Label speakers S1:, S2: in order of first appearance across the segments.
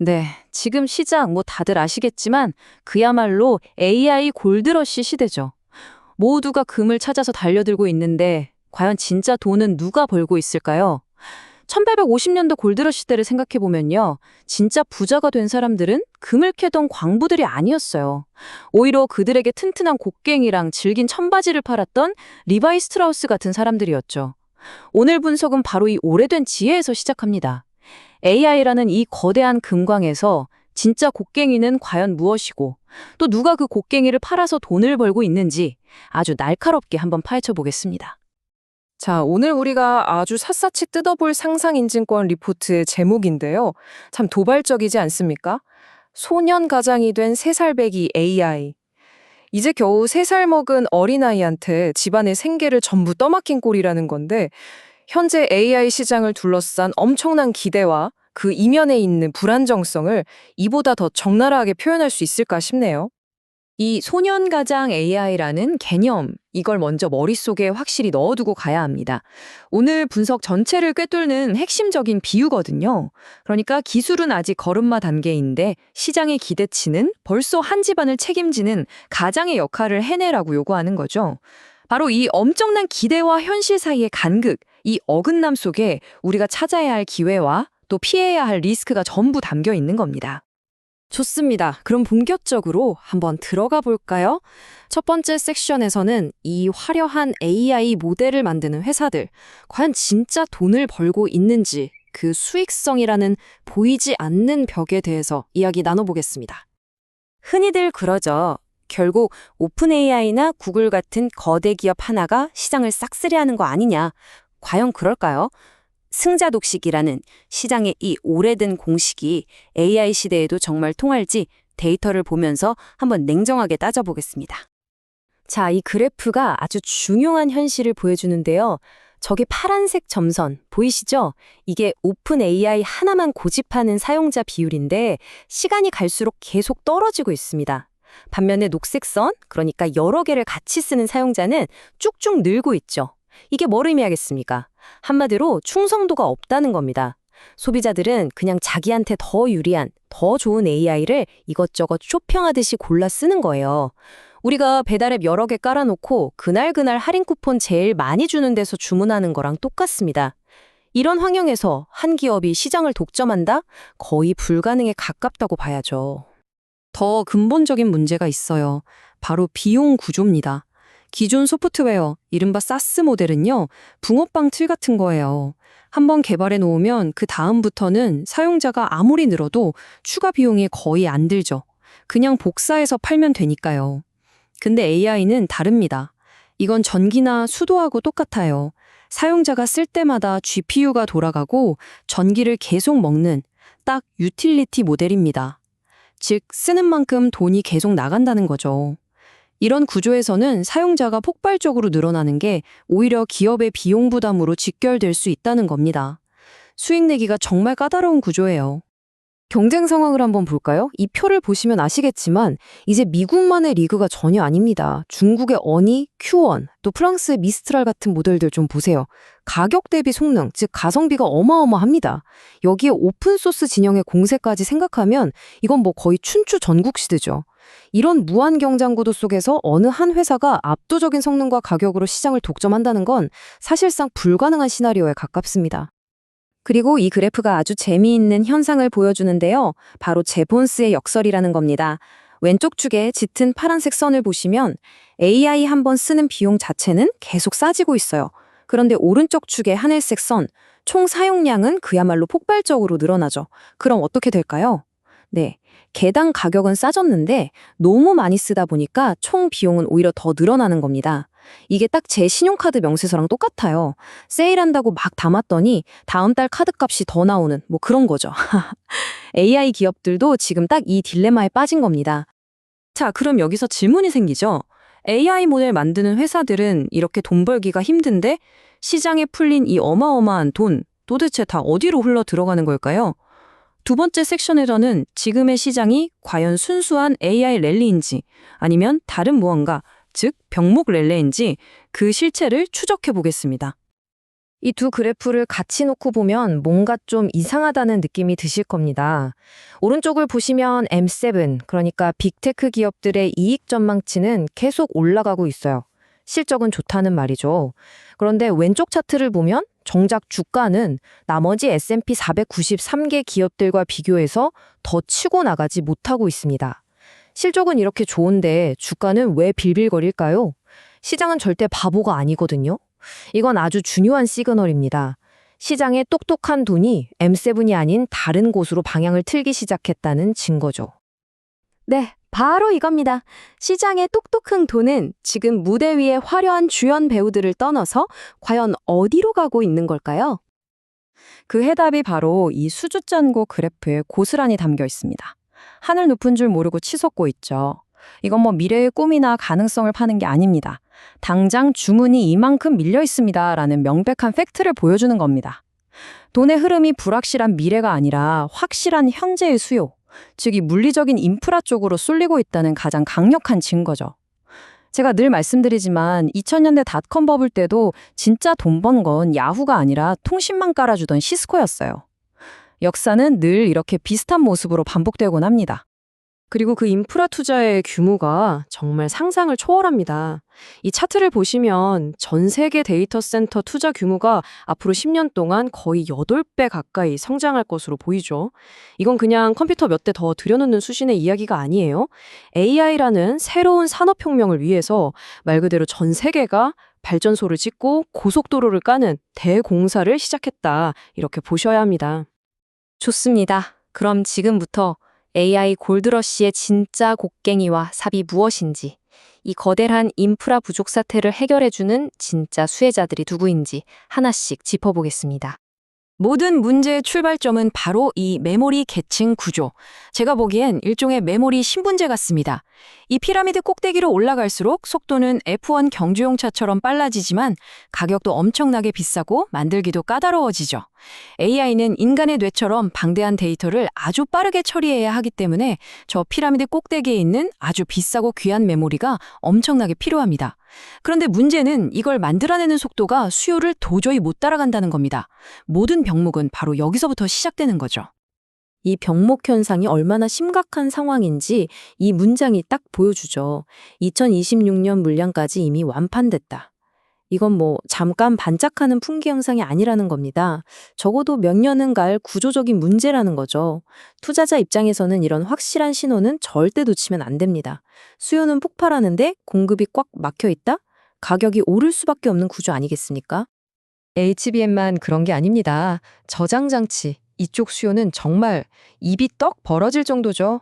S1: 네, 지금 시장 다들 아시겠지만 그야말로 AI 골드러시 시대죠. 모두가 금을 찾아서 달려들고 있는데 과연 진짜 돈은 누가 벌고 있을까요? 1850년도 골드러시 시대를 생각해보면요. 진짜 부자가 된 사람들은 금을 캐던 광부들이 아니었어요. 오히려 그들에게 튼튼한 곡괭이랑 질긴 천바지를 팔았던 리바이 스트라우스 같은 사람들이었죠. 오늘 분석은 바로 이 오래된 지혜에서 시작합니다. AI라는 이 거대한 금광에서 진짜 곡괭이는 과연 무엇이고 또 누가 그 곡괭이를 팔아서 돈을 벌고 있는지 아주 날카롭게 한번 파헤쳐 보겠습니다.
S2: 자, 오늘 우리가 아주 샅샅이 뜯어볼 상상인증권 리포트의 제목인데요. 참 도발적이지 않습니까? 소년 가장이 된 3살배기 AI. 이제 겨우 3살 먹은 어린아이한테 집안의 생계를 전부 떠맡긴 꼴이라는 건데, 현재 AI 시장을 둘러싼 엄청난 기대와 그 이면에 있는 불안정성을 이보다 더 적나라하게 표현할 수 있을까 싶네요.
S1: 이 소년가장 AI라는 개념, 이걸 먼저 머릿속에 확실히 넣어두고 가야 합니다. 오늘 분석 전체를 꿰뚫는 핵심적인 비유거든요. 그러니까 기술은 아직 걸음마 단계인데 시장의 기대치는 벌써 한 집안을 책임지는 가장의 역할을 해내라고 요구하는 거죠. 바로 이 엄청난 기대와 현실 사이의 간극, 이 어긋남 속에 우리가 찾아야 할 기회와 또 피해야 할 리스크가 전부 담겨 있는 겁니다. 좋습니다. 그럼 본격적으로 한번 들어가 볼까요? 첫 번째 섹션에서는 이 화려한 AI 모델을 만드는 회사들, 과연 진짜 돈을 벌고 있는지 그 수익성이라는 보이지 않는 벽에 대해서 이야기 나눠보겠습니다. 흔히들 그러죠. 결국 오픈 AI나 구글 같은 거대 기업 하나가 시장을 싹쓸이하는 거 아니냐. 과연 그럴까요? 승자 독식이라는 시장의 이 오래된 공식이 AI 시대에도 정말 통할지 데이터를 보면서 한번 냉정하게 따져보겠습니다. 자, 이 그래프가 아주 중요한 현실을 보여주는데요. 저기 파란색 점선 보이시죠? 이게 오픈 AI 하나만 고집하는 사용자 비율인데 시간이 갈수록 계속 떨어지고 있습니다. 반면에 녹색 선, 그러니까 여러 개를 같이 쓰는 사용자는 쭉쭉 늘고 있죠. 이게 뭘 의미하겠습니까? 한마디로 충성도가 없다는 겁니다. 소비자들은 그냥 자기한테 더 유리한, 더 좋은 AI를 이것저것 쇼핑하듯이 골라 쓰는 거예요. 우리가 배달앱 여러 개 깔아놓고 그날그날 할인 쿠폰 제일 많이 주는 데서 주문하는 거랑 똑같습니다. 이런 환경에서 한 기업이 시장을 독점한다? 거의 불가능에 가깝다고 봐야죠. 더 근본적인 문제가 있어요. 바로 비용 구조입니다. 기존 소프트웨어, 이른바 사스 모델은요, 붕어빵 틀 같은 거예요. 한번 개발해 놓으면 그 다음부터는 사용자가 아무리 늘어도 추가 비용이 거의 안 들죠. 그냥 복사해서 팔면 되니까요. 근데 AI는 다릅니다. 이건 전기나 수도하고 똑같아요. 사용자가 쓸 때마다 GPU가 돌아가고 전기를 계속 먹는 딱 유틸리티 모델입니다. 즉, 쓰는 만큼 돈이 계속 나간다는 거죠. 이런 구조에서는 사용자가 폭발적으로 늘어나는 게 오히려 기업의 비용 부담으로 직결될 수 있다는 겁니다. 수익 내기가 정말 까다로운 구조예요. 경쟁 상황을 한번 볼까요? 이 표를 보시면 아시겠지만 이제 미국만의 리그가 전혀 아닙니다. 중국의 어니, 큐원, 또 프랑스의 미스트랄 같은 모델들 좀 보세요. 가격 대비 성능, 즉 가성비가 어마어마합니다. 여기에 오픈소스 진영의 공세까지 생각하면 이건 거의 춘추 전국시대죠. 이런 무한 경쟁 구도 속에서 어느 한 회사가 압도적인 성능과 가격으로 시장을 독점한다는 건 사실상 불가능한 시나리오에 가깝습니다. 그리고 이 그래프가 아주 재미있는 현상을 보여주는데요. 바로 제본스의 역설이라는 겁니다. 왼쪽 축에 짙은 파란색 선을 보시면 AI 한 번 쓰는 비용 자체는 계속 싸지고 있어요. 그런데 오른쪽 축의 하늘색 선, 총 사용량은 그야말로 폭발적으로 늘어나죠. 그럼 어떻게 될까요? 네, 개당 가격은 싸졌는데 너무 많이 쓰다 보니까 총 비용은 오히려 더 늘어나는 겁니다. 이게 딱 제 신용카드 명세서랑 똑같아요. 세일한다고 막 담았더니 다음 달 카드값이 더 나오는 그런 거죠. AI 기업들도 지금 딱 이 딜레마에 빠진 겁니다. 자, 그럼 여기서 질문이 생기죠. AI 모델 만드는 회사들은 이렇게 돈 벌기가 힘든데 시장에 풀린 이 어마어마한 돈 도대체 다 어디로 흘러 들어가는 걸까요? 두 번째 섹션에서는 지금의 시장이 과연 순수한 AI 랠리인지 아니면 다른 무언가, 즉 병목 랠리인지 그 실체를 추적해 보겠습니다. 이 두 그래프를 같이 놓고 보면 뭔가 좀 이상하다는 느낌이 드실 겁니다. 오른쪽을 보시면 M7, 그러니까 빅테크 기업들의 이익 전망치는 계속 올라가고 있어요. 실적은 좋다는 말이죠. 그런데 왼쪽 차트를 보면 정작 주가는 나머지 S&P 493개 기업들과 비교해서 더 치고 나가지 못하고 있습니다. 실적은 이렇게 좋은데 주가는 왜 빌빌거릴까요? 시장은 절대 바보가 아니거든요. 이건 아주 중요한 시그널입니다. 시장의 똑똑한 돈이 M7이 아닌 다른 곳으로 방향을 틀기 시작했다는 증거죠.
S3: 네, 바로 이겁니다. 시장의 똑똑한 돈은 지금 무대 위에 화려한 주연 배우들을 떠나서 과연 어디로 가고 있는 걸까요?
S2: 그 해답이 바로 이 수주잔고 그래프에 고스란히 담겨 있습니다. 하늘 높은 줄 모르고 치솟고 있죠. 이건 뭐 미래의 꿈이나 가능성을 파는 게 아닙니다. 당장 주문이 이만큼 밀려 있습니다라는 명백한 팩트를 보여주는 겁니다. 돈의 흐름이 불확실한 미래가 아니라 확실한 현재의 수요, 즉 이 물리적인 인프라 쪽으로 쏠리고 있다는 가장 강력한 증거죠. 제가 늘 말씀드리지만 2000년대 닷컴 버블 때도 진짜 돈 번 건 야후가 아니라 통신망 깔아주던 시스코였어요. 역사는 늘 이렇게 비슷한 모습으로 반복되곤 합니다.
S3: 그리고 그 인프라 투자의 규모가 정말 상상을 초월합니다. 이 차트를 보시면 전 세계 데이터 센터 투자 규모가 앞으로 10년 동안 거의 8배 가까이 성장할 것으로 보이죠. 이건 그냥 컴퓨터 몇 대 더 들여놓는 수준의 이야기가 아니에요. AI라는 새로운 산업혁명을 위해서 말 그대로 전 세계가 발전소를 짓고 고속도로를 까는 대공사를 시작했다. 이렇게 보셔야 합니다.
S1: 좋습니다. 그럼 지금부터 AI 골드러시의 진짜 곡괭이와 삽이 무엇인지, 이 거대한 인프라 부족 사태를 해결해주는 진짜 수혜자들이 누구인지 하나씩 짚어보겠습니다.
S3: 모든 문제의 출발점은 바로 이 메모리 계층 구조. 제가 보기엔 일종의 메모리 신분제 같습니다. 이 피라미드 꼭대기로 올라갈수록 속도는 F1 경주용차처럼 빨라지지만 가격도 엄청나게 비싸고 만들기도 까다로워지죠. AI는 인간의 뇌처럼 방대한 데이터를 아주 빠르게 처리해야 하기 때문에 저 피라미드 꼭대기에 있는 아주 비싸고 귀한 메모리가 엄청나게 필요합니다. 그런데 문제는 이걸 만들어내는 속도가 수요를 도저히 못 따라간다는 겁니다. 모든 병목은 바로 여기서부터 시작되는 거죠.
S1: 이 병목 현상이 얼마나 심각한 상황인지 이 문장이 딱 보여주죠. 2026년 물량까지 이미 완판됐다. 이건 뭐 잠깐 반짝하는 풍기 현상이 아니라는 겁니다. 적어도 몇 년은 갈 구조적인 문제라는 거죠. 투자자 입장에서는 이런 확실한 신호는 절대 놓치면 안 됩니다. 수요는 폭발하는데 공급이 꽉 막혀 있다? 가격이 오를 수밖에 없는 구조 아니겠습니까? HBM만 그런 게 아닙니다. 저장 장치, 이쪽 수요는 정말 입이 떡 벌어질 정도죠.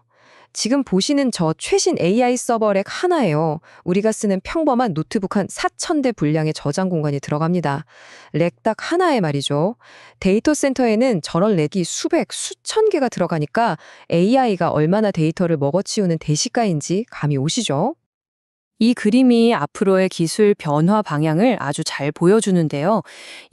S1: 지금 보시는 저 최신 AI 서버렉 하나예요. 우리가 쓰는 평범한 노트북 한 4,000대 분량의 저장 공간이 들어갑니다. 렉 딱 하나에 말이죠. 데이터 센터에는 저런 렉이 수백, 수천 개가 들어가니까 AI가 얼마나 데이터를 먹어치우는 대시가인지 감이 오시죠?
S2: 이 그림이 앞으로의 기술 변화 방향을 아주 잘 보여주는데요.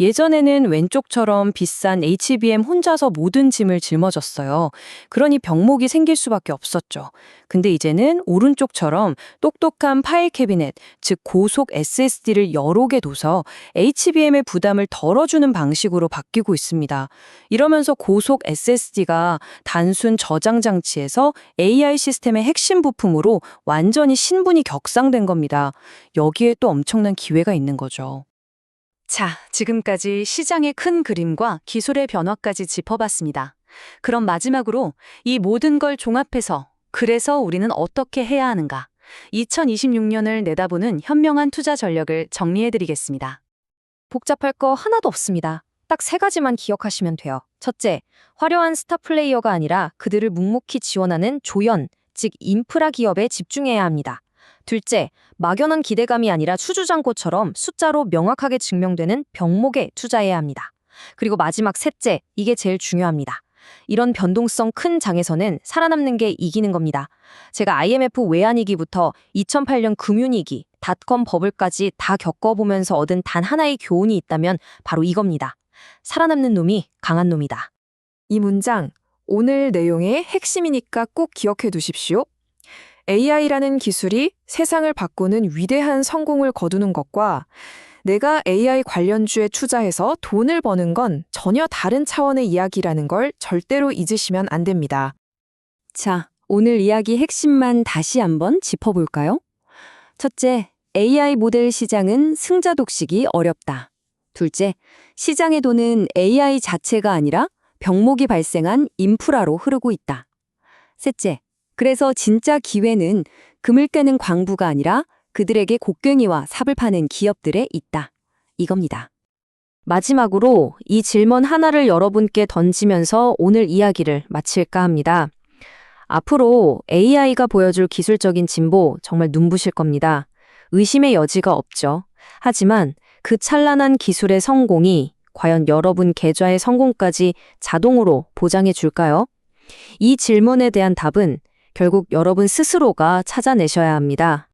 S2: 예전에는 왼쪽처럼 비싼 HBM 혼자서 모든 짐을 짊어졌어요. 그러니 병목이 생길 수밖에 없었죠. 근데 이제는 오른쪽처럼 똑똑한 파일 캐비넷, 즉 고속 SSD를 여러 개 둬서 HBM의 부담을 덜어주는 방식으로 바뀌고 있습니다. 이러면서 고속 SSD가 단순 저장 장치에서 AI 시스템의 핵심 부품으로 완전히 신분이 격상된 겁니다. 여기에 또 엄청난 기회가 있는 거죠.
S3: 자, 지금까지 시장의 큰 그림과 기술의 변화까지 짚어봤습니다. 그럼 마지막으로 이 모든 걸 종합해서 그래서 우리는 어떻게 해야 하는가? 2026년을 내다보는 현명한 투자 전략을 정리해드리겠습니다.
S1: 복잡할 거 하나도 없습니다. 딱 3가지만 기억하시면 돼요. 첫째, 화려한 스타 플레이어가 아니라 그들을 묵묵히 지원하는 조연, 즉 인프라 기업에 집중해야 합니다. 둘째, 막연한 기대감이 아니라 수주잔고처럼 숫자로 명확하게 증명되는 병목에 투자해야 합니다. 그리고 마지막 셋째, 이게 제일 중요합니다. 이런 변동성 큰 장에서는 살아남는 게 이기는 겁니다. 제가 IMF 외환위기부터 2008년 금융위기, 닷컴 버블까지 다 겪어보면서 얻은 단 하나의 교훈이 있다면 바로 이겁니다. 살아남는 놈이 강한 놈이다.
S2: 이 문장, 오늘 내용의 핵심이니까 꼭 기억해 두십시오. AI라는 기술이 세상을 바꾸는 위대한 성공을 거두는 것과 내가 AI 관련주에 투자해서 돈을 버는 건 전혀 다른 차원의 이야기라는 걸 절대로 잊으시면 안 됩니다.
S3: 자, 오늘 이야기 핵심만 다시 한번 짚어볼까요? 첫째, AI 모델 시장은 승자 독식이 어렵다. 둘째, 시장의 돈은 AI 자체가 아니라 병목이 발생한 인프라로 흐르고 있다. 셋째, 그래서 진짜 기회는 금을 깨는 광부가 아니라 그들에게 곡괭이와 삽을 파는 기업들에 있다. 이겁니다. 마지막으로 이 질문 하나를 여러분께 던지면서 오늘 이야기를 마칠까 합니다. 앞으로 AI가 보여줄 기술적인 진보 정말 눈부실 겁니다. 의심의 여지가 없죠. 하지만 그 찬란한 기술의 성공이 과연 여러분 계좌의 성공까지 자동으로 보장해 줄까요? 이 질문에 대한 답은 결국 여러분 스스로가 찾아내셔야 합니다.